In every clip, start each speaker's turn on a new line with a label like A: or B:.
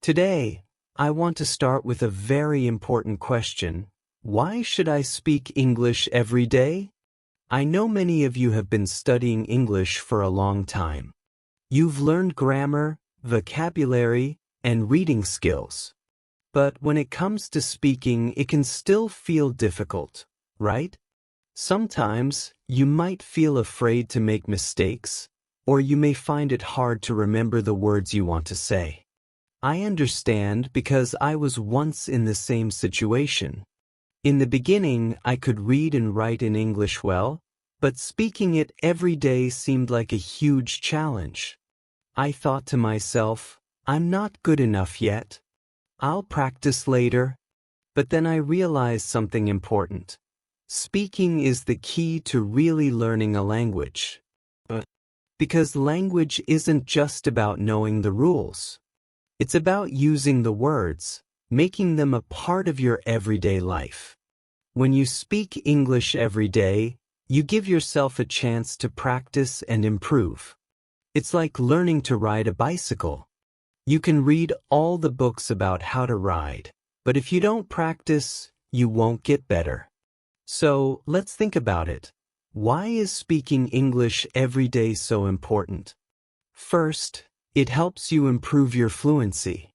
A: Today, I want to start with a very important question. Why should I speak English every day? I know many of you have been studying English for a long time. You've learned grammar, vocabulary, and reading skills. But when it comes to speaking, it can still feel difficult, right? Sometimes, you might feel afraid to make mistakes, or you may find it hard to remember the words you want to say. I understand because I was once in the same situation. In the beginning, I could read and write in English well, but speaking it every day seemed like a huge challenge. I thought to myself, I'm not good enough yet. I'll practice later. But then I realized something important. Speaking is the key to really learning a language. Because language isn't just about knowing the rules. It's about using the words, making them a part of your everyday life. When you speak English every day, you give yourself a chance to practice and improve. It's like learning to ride a bicycle. You can read all the books about how to ride, but if you don't practice, you won't get better. So, let's think about it. Why is speaking English every day so important? First, it helps you improve your fluency.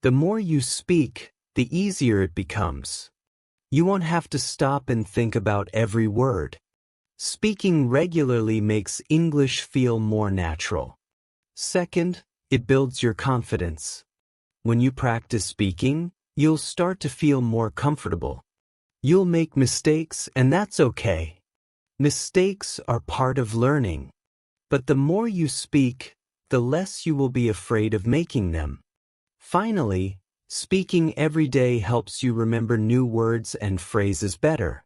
A: The more you speak, the easier it becomes. You won't have to stop and think about every word. Speaking regularly makes English feel more natural. Second, it builds your confidence. When you practice speaking, you'll start to feel more comfortable. You'll make mistakes, and that's okay. Mistakes are part of learning. But the more you speak, the less you will be afraid of making them. Finally, speaking every day helps you remember new words and phrases better.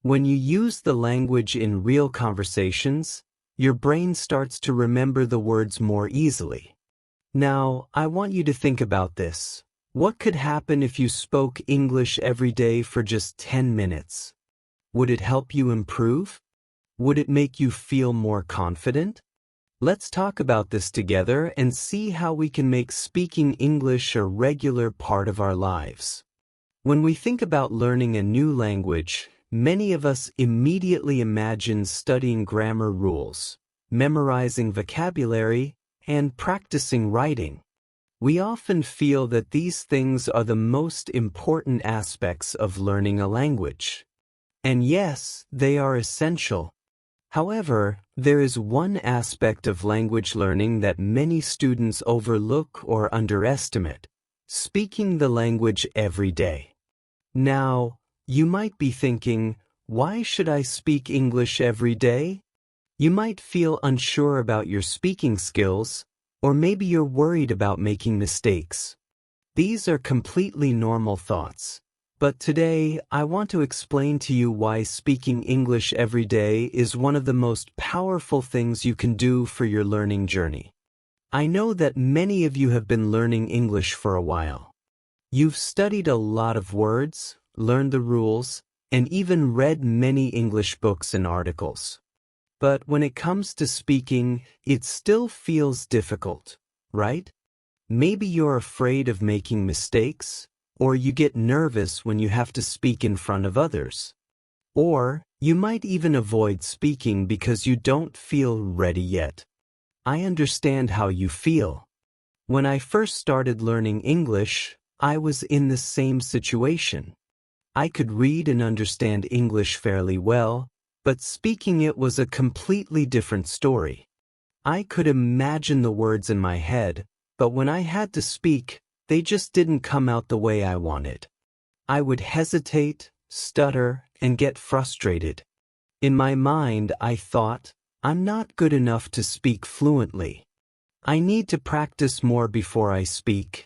A: When you use the language in real conversations, your brain starts to remember the words more easily. Now, I want you to think about this. What could happen if you spoke English every day for just 10 minutes? Would it help you improve? Would it make you feel more confident? Let's talk about this together and see how we can make speaking English a regular part of our lives. When we think about learning a new language, many of us immediately imagine studying grammar rules, memorizing vocabulary, and practicing writing. We often feel that these things are the most important aspects of learning a language. And yes, they are essential. However, there is one aspect of language learning that many students overlook or underestimate: speaking the language every day. Now, you might be thinking, why should I speak English every day? You might feel unsure about your speaking skills, or maybe you're worried about making mistakes. These are completely normal thoughts. But today, I want to explain to you why speaking English every day is one of the most powerful things you can do for your learning journey. I know that many of you have been learning English for a while. You've studied a lot of words, learned the rules, and even read many English books and articles. But when it comes to speaking, it still feels difficult, right? Maybe you're afraid of making mistakes, or you get nervous when you have to speak in front of others. Or you might even avoid speaking because you don't feel ready yet. I understand how you feel. When I first started learning English, I was in the same situation. I could read and understand English fairly well, but speaking it was a completely different story. I could imagine the words in my head, but when I had to speak, they just didn't come out the way I wanted. I would hesitate, stutter, and get frustrated. In my mind, I thought, I'm not good enough to speak fluently. I need to practice more before I speak.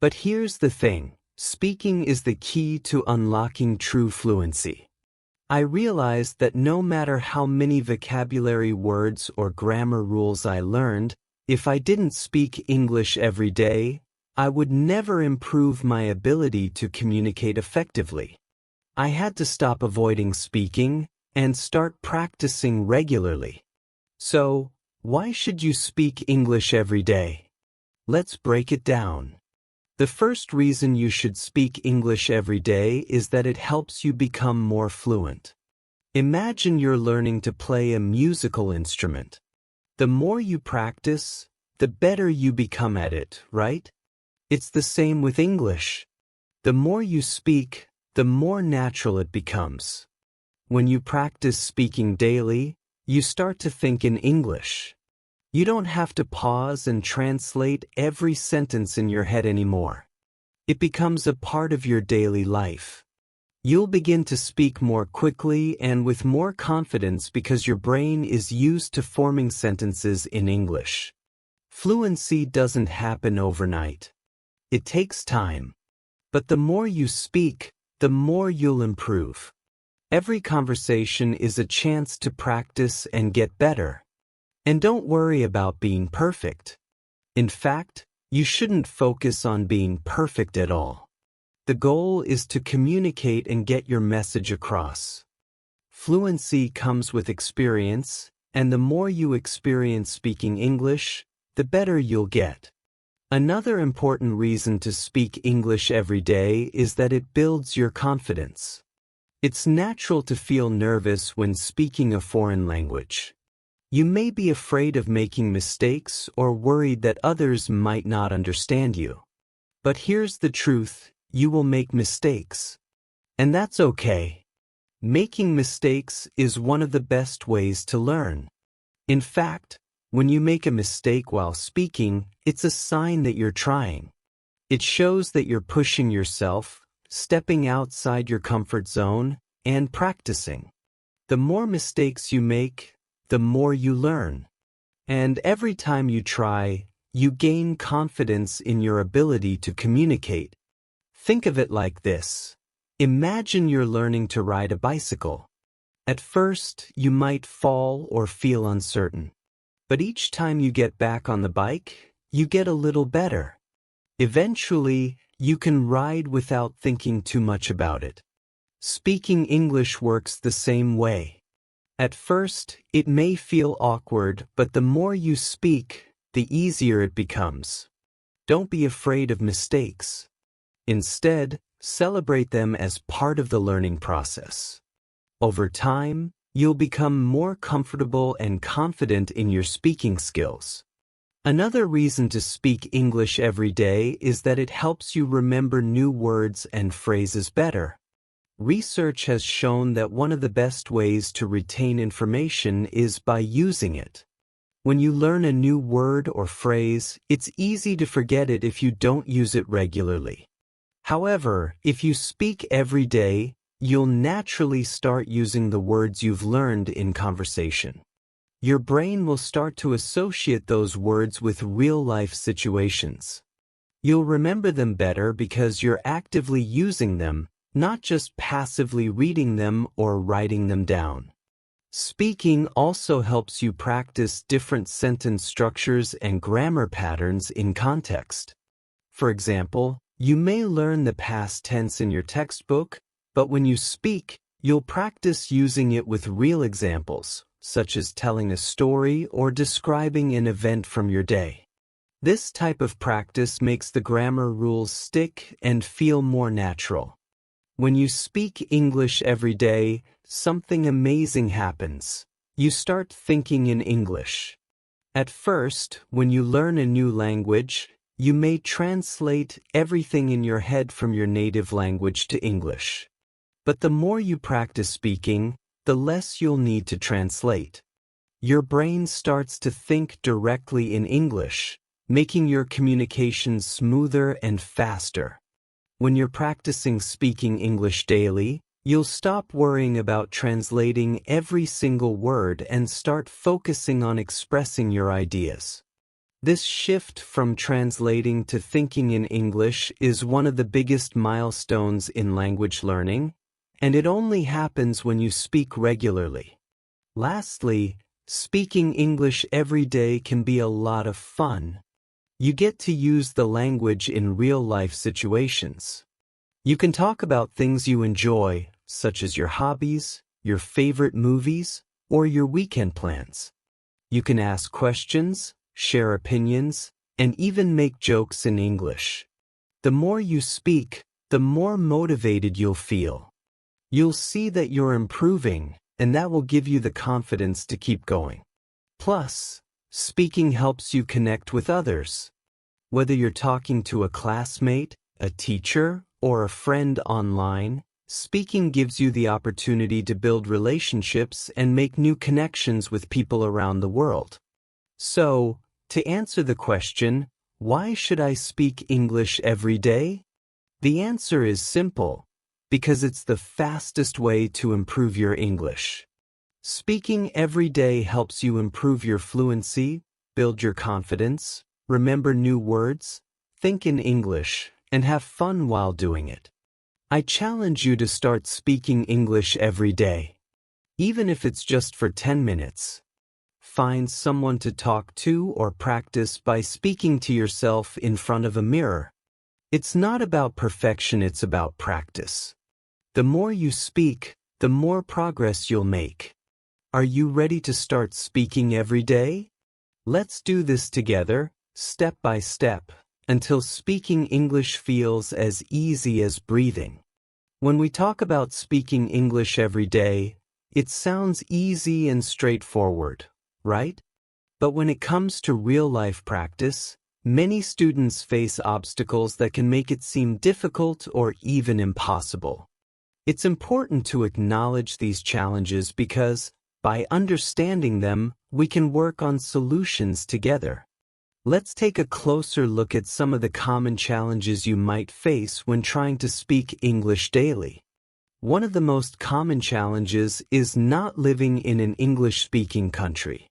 A: But here's the thing, speaking is the key to unlocking true fluency. I realized that no matter how many vocabulary words or grammar rules I learned, if I didn't speak English every day, I would never improve my ability to communicate effectively. I had to stop avoiding speaking and start practicing regularly. So, why should you speak English every day? Let's break it down. The first reason you should speak English every day is that it helps you become more fluent. Imagine you're learning to play a musical instrument. The more you practice, the better you become at it, right? It's the same with English. The more you speak, the more natural it becomes. When you practice speaking daily, you start to think in English. You don't have to pause and translate every sentence in your head anymore. It becomes a part of your daily life. You'll begin to speak more quickly and with more confidence because your brain is used to forming sentences in English. Fluency doesn't happen overnight. It takes time. But the more you speak, the more you'll improve. Every conversation is a chance to practice and get better. And don't worry about being perfect. In fact, you shouldn't focus on being perfect at all. The goal is to communicate and get your message across. Fluency comes with experience, and the more you experience speaking English, the better you'll get. Another important reason to speak English every day is that it builds your confidence. It's natural to feel nervous when speaking a foreign language. You may be afraid of making mistakes or worried that others might not understand you. But here's the truth, you will make mistakes. And that's okay. Making mistakes is one of the best ways to learn. In fact, when you make a mistake while speaking, it's a sign that you're trying. It shows that you're pushing yourself, stepping outside your comfort zone, and practicing. The more mistakes you make, the more you learn. And every time you try, you gain confidence in your ability to communicate. Think of it like this. Imagine you're learning to ride a bicycle. At first, you might fall or feel uncertain. But each time you get back on the bike, you get a little better. Eventually, you can ride without thinking too much about it. Speaking English works the same way. At first, it may feel awkward, but the more you speak, the easier it becomes. Don't be afraid of mistakes. Instead, celebrate them as part of the learning process. Over time, you'll become more comfortable and confident in your speaking skills. Another reason to speak English every day is that it helps you remember new words and phrases better. Research has shown that one of the best ways to retain information is by using it. When you learn a new word or phrase, it's easy to forget it if you don't use it regularly. However, if you speak every day, you'll naturally start using the words you've learned in conversation. Your brain will start to associate those words with real-life situations. You'll remember them better because you're actively using them, not just passively reading them or writing them down. Speaking also helps you practice different sentence structures and grammar patterns in context. For example, you may learn the past tense in your textbook, but when you speak, you'll practice using it with real examples, such as telling a story or describing an event from your day. This type of practice makes the grammar rules stick and feel more natural. When you speak English every day, something amazing happens. You start thinking in English. At first, when you learn a new language, you may translate everything in your head from your native language to English. But the more you practice speaking, the less you'll need to translate. Your brain starts to think directly in English, making your communication smoother and faster. When you're practicing speaking English daily, you'll stop worrying about translating every single word and start focusing on expressing your ideas. This shift from translating to thinking in English is one of the biggest milestones in language learning, and it only happens when you speak regularly. Lastly, speaking English every day can be a lot of fun. You get to use the language in real-life situations. You can talk about things you enjoy, such as your hobbies, your favorite movies, or your weekend plans. You can ask questions, share opinions, and even make jokes in English. The more you speak, the more motivated you'll feel. You'll see that you're improving, and that will give you the confidence to keep going. Plus, speaking helps you connect with others. Whether you're talking to a classmate, a teacher, or a friend online, speaking gives you the opportunity to build relationships and make new connections with people around the world. So, to answer the question, why should I speak English every day? The answer is simple, because it's the fastest way to improve your English. Speaking every day helps you improve your fluency, build your confidence, remember new words, think in English, and have fun while doing it. I challenge you to start speaking English every day. Even if it's just for 10 minutes. Find someone to talk to or practice by speaking to yourself in front of a mirror. It's not about perfection, it's about practice. The more you speak, the more progress you'll make. Are you ready to start speaking every day? Let's do this together, step by step, until speaking English feels as easy as breathing. When we talk about speaking English every day, it sounds easy and straightforward, right? But when it comes to real-life practice, many students face obstacles that can make it seem difficult or even impossible. It's important to acknowledge these challenges because, by understanding them, we can work on solutions together. Let's take a closer look at some of the common challenges you might face when trying to speak English daily. One of the most common challenges is not living in an English-speaking country.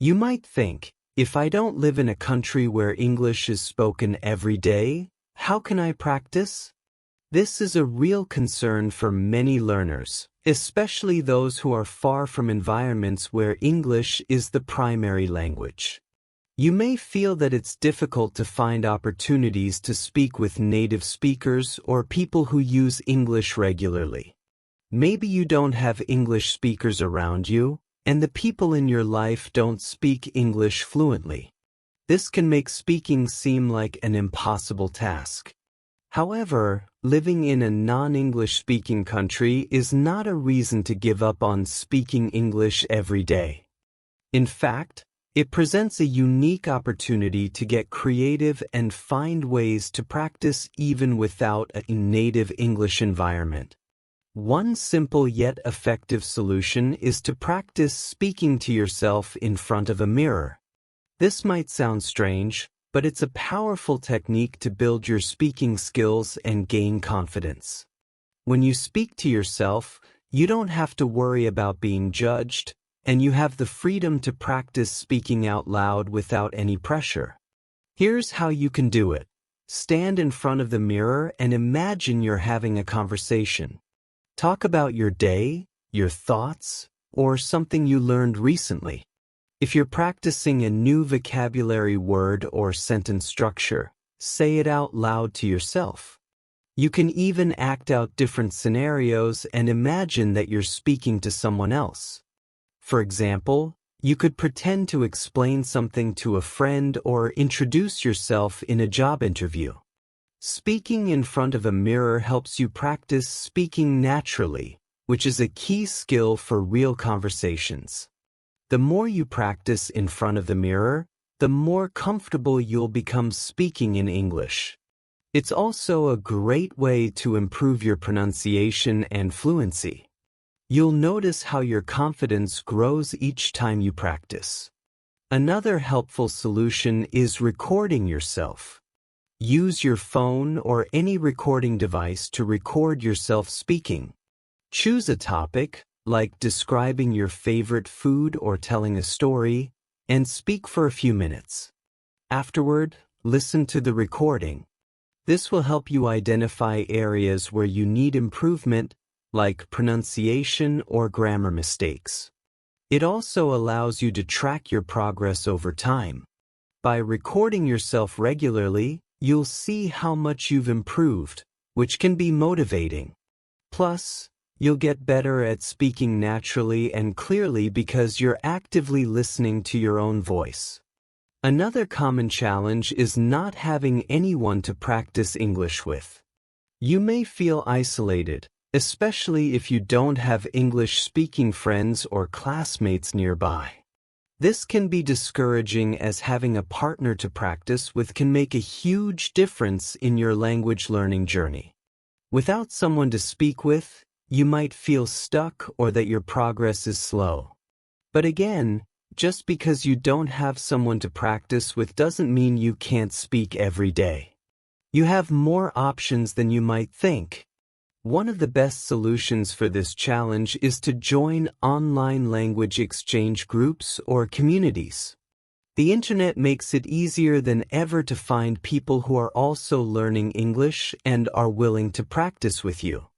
A: You might think, if I don't live in a country where English is spoken every day, how can I practice? This is a real concern for many learners, especially those who are far from environments where English is the primary language. You may feel that it's difficult to find opportunities to speak with native speakers or people who use English regularly. Maybe you don't have English speakers around you, and the people in your life don't speak English fluently. This can make speaking seem like an impossible task. However, living in a non-English speaking country is not a reason to give up on speaking English every day. In fact, it presents a unique opportunity to get creative and find ways to practice even without a native English environment. One simple yet effective solution is to practice speaking to yourself in front of a mirror. This might sound strange, but it's a powerful technique to build your speaking skills and gain confidence. When you speak to yourself, you don't have to worry about being judged, and you have the freedom to practice speaking out loud without any pressure. Here's how you can do it. Stand in front of the mirror and imagine you're having a conversation. Talk about your day, your thoughts, or something you learned recently. If you're practicing a new vocabulary word or sentence structure, say it out loud to yourself. You can even act out different scenarios and imagine that you're speaking to someone else. For example, you could pretend to explain something to a friend or introduce yourself in a job interview. Speaking in front of a mirror helps you practice speaking naturally, which is a key skill for real conversations. The more you practice in front of the mirror, the more comfortable you'll become speaking in English. It's also a great way to improve your pronunciation and fluency. You'll notice how your confidence grows each time you practice. Another helpful solution is recording yourself. Use your phone or any recording device to record yourself speaking. Choose a topic, like describing your favorite food or telling a story, and speak for a few minutes. Afterward, listen to the recording. This will help you identify areas where you need improvement, like pronunciation or grammar mistakes. It also allows you to track your progress over time. By recording yourself regularly, you'll see how much you've improved, which can be motivating. Plus, you'll get better at speaking naturally and clearly because you're actively listening to your own voice. Another common challenge is not having anyone to practice English with. You may feel isolated, especially if you don't have English-speaking friends or classmates nearby. This can be discouraging, as having a partner to practice with can make a huge difference in your language learning journey. Without someone to speak with, you might feel stuck or that your progress is slow. But again, just because you don't have someone to practice with doesn't mean you can't speak every day. You have more options than you might think. One of the best solutions for this challenge is to join online language exchange groups or communities. The internet makes it easier than ever to find people who are also learning English and are willing to practice with you.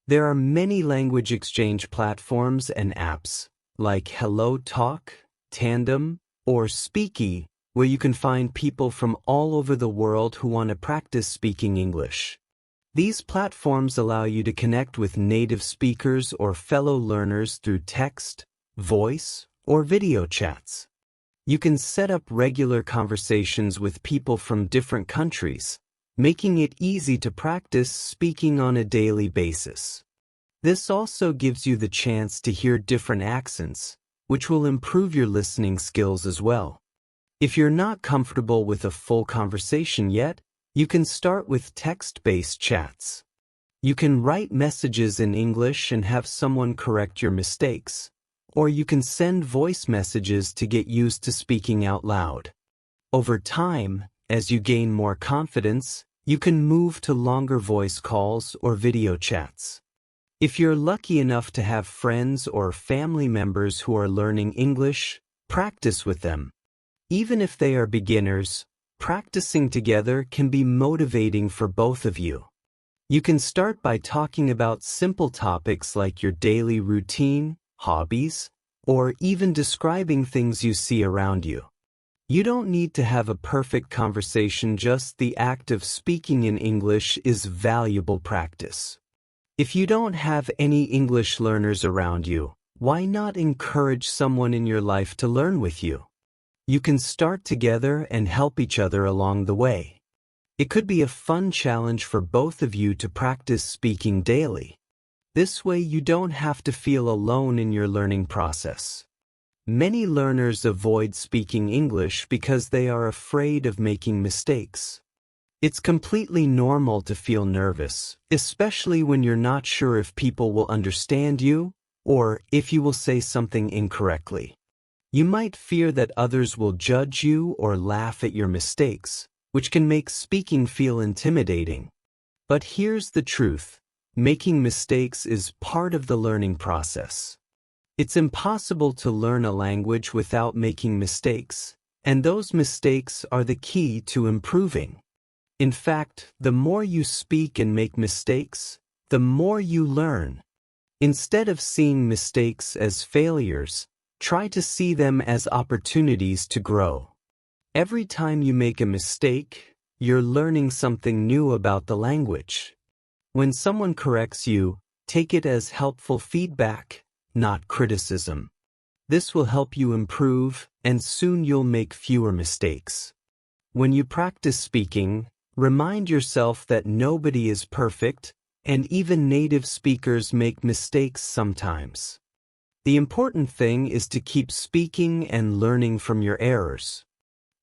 A: There are many language exchange platforms and apps, like Hello Talk, Tandem, or Speaky, where you can find people from all over the world who want to practice speaking English. These platforms allow you to connect with native speakers or fellow learners through text, voice, or video chats. You can set up regular conversations with people from different countries, making it easy to practice speaking on a daily basis. This also gives you the chance to hear different accents, which will improve your listening skills as well. If you're not comfortable with a full conversation yet, you can start with text-based chats. You can write messages in English and have someone correct your mistakes, or you can send voice messages to get used to speaking out loud. Over time, as you gain more confidence, you can move to longer voice calls or video chats. If you're lucky enough to have friends or family members who are learning English, practice with them. Even if they are beginners, practicing together can be motivating for both of you. You can start by talking about simple topics like your daily routine, hobbies, or even describing things you see around you. You don't need to have a perfect conversation, just the act of speaking in English is valuable practice. If you don't have any English learners around you, why not encourage someone in your life to learn with you? You can start together and help each other along the way. It could be a fun challenge for both of you to practice speaking daily. This way you don't have to feel alone in your learning process. Many learners avoid speaking English because they are afraid of making mistakes. It's completely normal to feel nervous, especially when you're not sure if people will understand you or if you will say something incorrectly. You might fear that others will judge you or laugh at your mistakes, which can make speaking feel intimidating. But here's the truth: making mistakes is part of the learning process. It's impossible to learn a language without making mistakes, and those mistakes are the key to improving. In fact, the more you speak and make mistakes, the more you learn. Instead of seeing mistakes as failures, try to see them as opportunities to grow. Every time you make a mistake, you're learning something new about the language. When someone corrects you, take it as helpful feedback, not criticism. This will help you improve, and soon you'll make fewer mistakes. When you practice speaking, remind yourself that nobody is perfect, and even native speakers make mistakes sometimes. The important thing is to keep speaking and learning from your errors.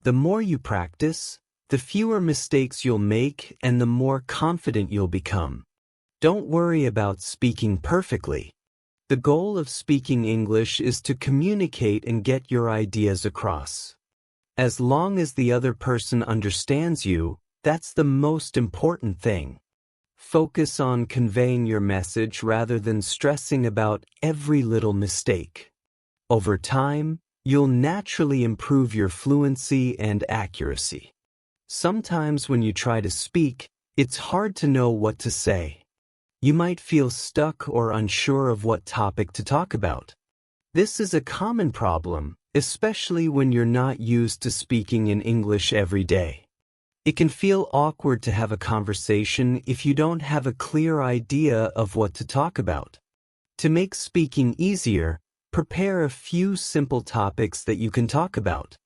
A: The more you practice, the fewer mistakes you'll make and the more confident you'll become. Don't worry about speaking perfectly. The goal of speaking English is to communicate and get your ideas across. As long as the other person understands you, that's the most important thing. Focus on conveying your message rather than stressing about every little mistake. Over time, you'll naturally improve your fluency and accuracy. Sometimes when you try to speak, it's hard to know what to say. You might feel stuck or unsure of what topic to talk about. This is a common problem, especially when you're not used to speaking in English every day. It can feel awkward to have a conversation if you don't have a clear idea of what to talk about. To make speaking easier, prepare a few simple topics that you can talk about.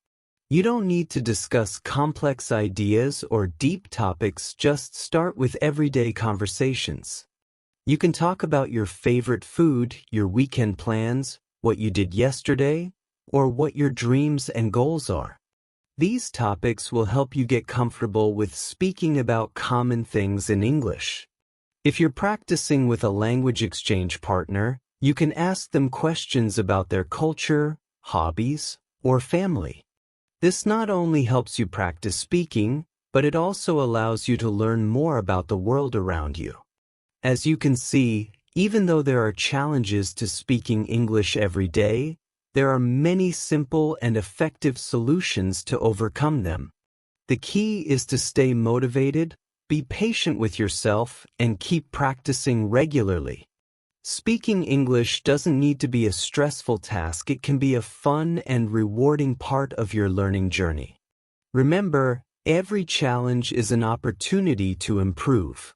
A: You don't need to discuss complex ideas or deep topics, just start with everyday conversations. You can talk about your favorite food, your weekend plans, what you did yesterday, or what your dreams and goals are. These topics will help you get comfortable with speaking about common things in English. If you're practicing with a language exchange partner, you can ask them questions about their culture, hobbies, or family. This not only helps you practice speaking, but it also allows you to learn more about the world around you. As you can see, even though there are challenges to speaking English every day, there are many simple and effective solutions to overcome them. The key is to stay motivated, be patient with yourself, and keep practicing regularly. Speaking English doesn't need to be a stressful task. It can be a fun and rewarding part of your learning journey. Remember, every challenge is an opportunity to improve.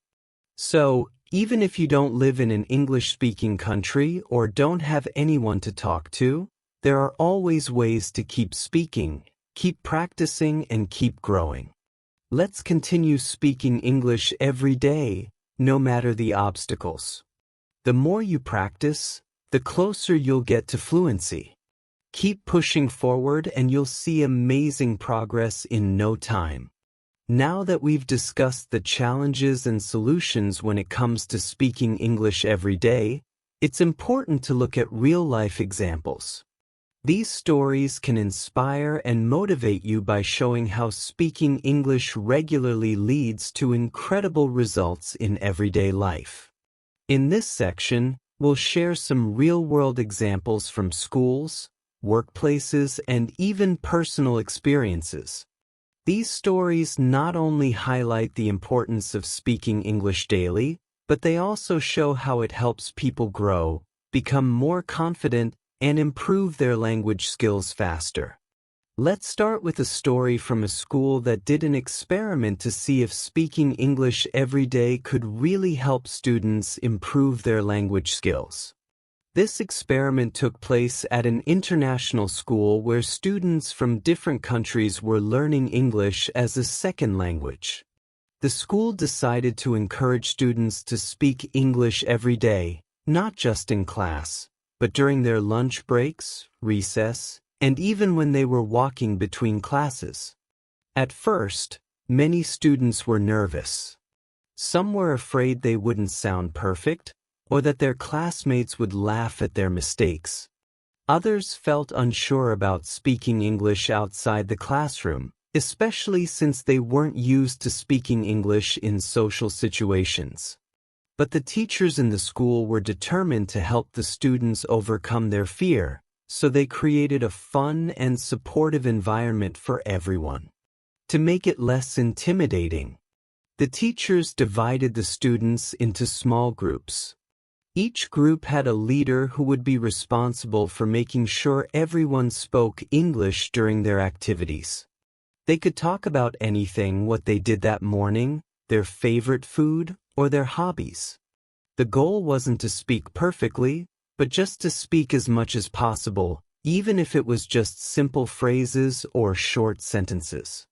A: So, even if you don't live in an English-speaking country or don't have anyone to talk to, there are always ways to keep speaking, keep practicing, and keep growing. Let's continue speaking English every day, no matter the obstacles. The more you practice, the closer you'll get to fluency. Keep pushing forward and you'll see amazing progress in no time. Now that we've discussed the challenges and solutions when it comes to speaking English every day, it's important to look at real-life examples. These stories can inspire and motivate you by showing how speaking English regularly leads to incredible results in everyday life. In this section, we'll share some real-world examples from schools, workplaces, and even personal experiences. These stories not only highlight the importance of speaking English daily, but they also show how it helps people grow, become more confident, and improve their language skills faster. Let's start with a story from a school that did an experiment to see if speaking English every day could really help students improve their language skills. This experiment took place at an international school where students from different countries were learning English as a second language. The school decided to encourage students to speak English every day, not just in class, but during their lunch breaks, recess, and even when they were walking between classes. At first, many students were nervous. Some were afraid they wouldn't sound perfect, or that their classmates would laugh at their mistakes. Others felt unsure about speaking English outside the classroom, especially since they weren't used to speaking English in social situations. But the teachers in the school were determined to help the students overcome their fear, so they created a fun and supportive environment for everyone. To make it less intimidating, the teachers divided the students into small groups. Each group had a leader who would be responsible for making sure everyone spoke English during their activities. They could talk about anything: what they did that morning, their favorite food, or their hobbies. The goal wasn't to speak perfectly, but just to speak as much as possible, even if it was just simple phrases or short sentences.